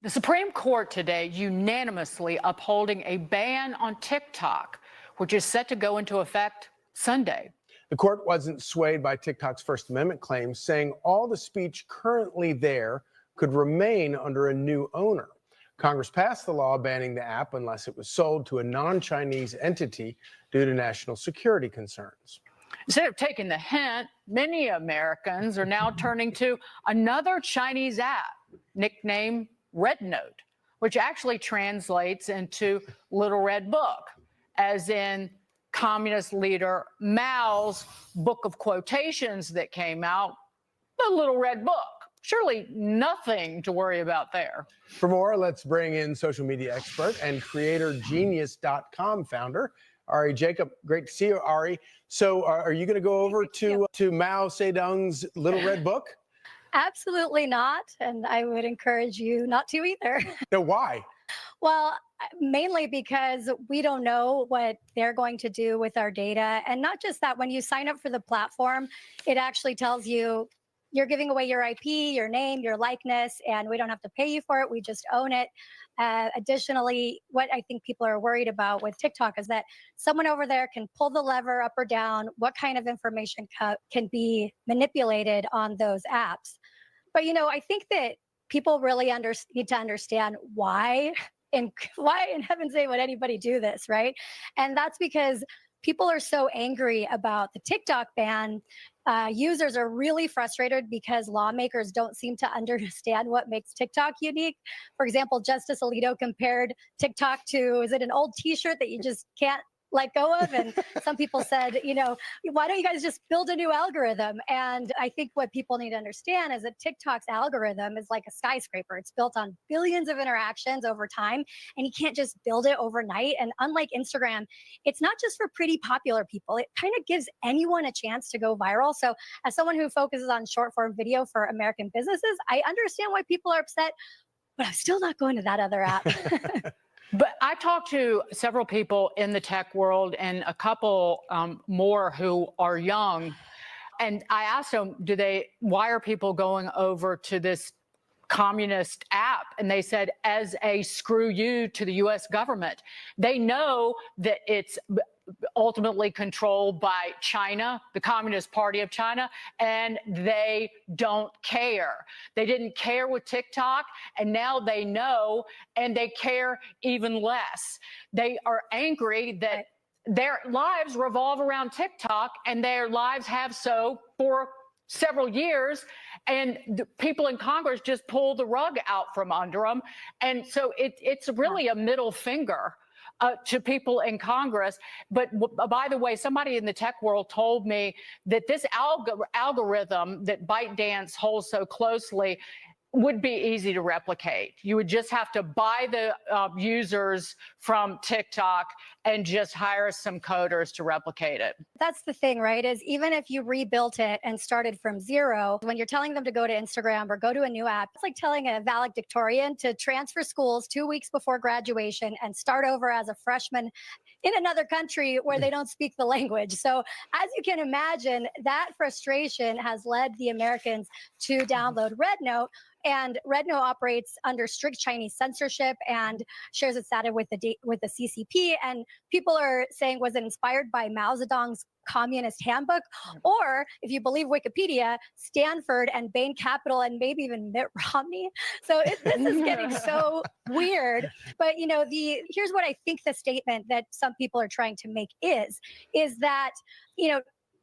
The Supreme Court today unanimously upholding a ban on TikTok, which is set to go into effect Sunday. The court wasn't swayed by TikTok's First Amendment claims, saying all the speech currently there could remain under a new owner. Congress passed the law banning the app unless it was sold to a non-Chinese entity due to national security concerns. Instead of taking the hint, many Americans are now turning to another Chinese app, nicknamed RedNote, which actually translates into Little Red Book, as in communist leader Mao's book of quotations that came out, the Little Red Book. Surely nothing to worry about there. For more, let's bring in social media expert and CreatorGenius.com founder, Ari Jacob. Great to see you, Ari. So are you going to go over to Mao Zedong's Little Red Book? Absolutely not. And I would encourage you not to either. No, why? Well, mainly because we don't know what they're going to do with our data. And not just that, when you sign up for the platform, it actually tells you you're giving away your IP, your name, your likeness, and we don't have to pay you for it. We just own it. Additionally, what I think people are worried about with TikTok is that someone over there can pull the lever up or down, what kind of information can be manipulated on those apps. But, I think that people really need to understand why in heaven's name would anybody do this, right? And that's because people are so angry about the TikTok ban. Users are really frustrated because lawmakers don't seem to understand what makes TikTok unique. For example, Justice Alito compared TikTok to, is it an old T-shirt that you just can't let go of? And some people said, why don't you guys just build a new algorithm? And I think what people need to understand is that TikTok's algorithm is like a skyscraper. It's built on billions of interactions over time, and you can't just build it overnight. And unlike Instagram, it's not just for pretty popular people. It kind of gives anyone a chance to go viral. So as someone who focuses on short form video for American businesses, I understand why people are upset, but I'm still not going to that other app. But I talked to several people in the tech world and a couple more who are young. And I asked them, why are people going over to this communist app? And they said, as a screw you to the US government. They know that it's ultimately controlled by China, the Communist Party of China, and they don't care. They didn't care with TikTok, and now they know, and they care even less. They are angry that their lives revolve around TikTok, and their lives have so for several years, and the people in Congress just pulled the rug out from under them. And so it's really a middle finger to people in Congress. But by the way, somebody in the tech world told me that this algorithm that ByteDance holds so closely would be easy to replicate. You would just have to buy the users from TikTok and just hire some coders to replicate it. That's the thing, right? Is even if you rebuilt it and started from zero, when you're telling them to go to Instagram or go to a new app, it's like telling a valedictorian to transfer schools 2 weeks before graduation and start over as a freshman in another country where they don't speak the language. So as you can imagine, that frustration has led the Americans to download RedNote. And RedNote operates under strict Chinese censorship and shares its data with the CCP. And people are saying, was it inspired by Mao Zedong's Communist Handbook? Or, if you believe Wikipedia, Stanford and Bain Capital and maybe even Mitt Romney. So this is getting so weird. But here's what I think the statement that some people are trying to make is that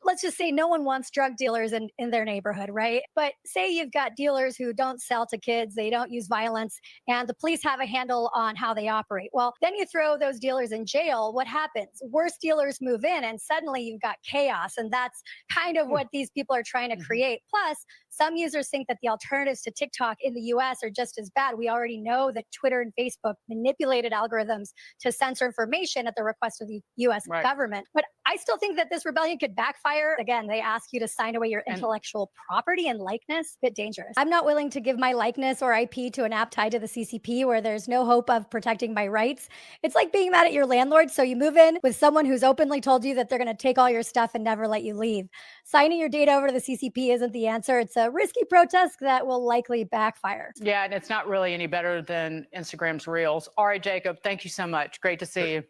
let's just say no one wants drug dealers in their neighborhood, right? But say you've got dealers who don't sell to kids, they don't use violence, and the police have a handle on how they operate. Well, then you throw those dealers in jail. What happens? Worse dealers move in, and suddenly you've got chaos. And that's kind of what these people are trying to create. Plus, some users think that the alternatives to TikTok in the US are just as bad. We already know that Twitter and Facebook manipulated algorithms to censor information at the request of the US government. But I still think that this rebellion could backfire. Again, they ask you to sign away your intellectual property and likeness. A bit dangerous. I'm not willing to give my likeness or IP to an app tied to the CCP where there's no hope of protecting my rights. It's like being mad at your landlord. So you move in with someone who's openly told you that they're going to take all your stuff and never let you leave. Signing your data over to the CCP isn't the answer. It's a a risky protest that will likely backfire. Yeah, and it's not really any better than Instagram's Reels. All right, Jacob, thank you so much. Great to see you.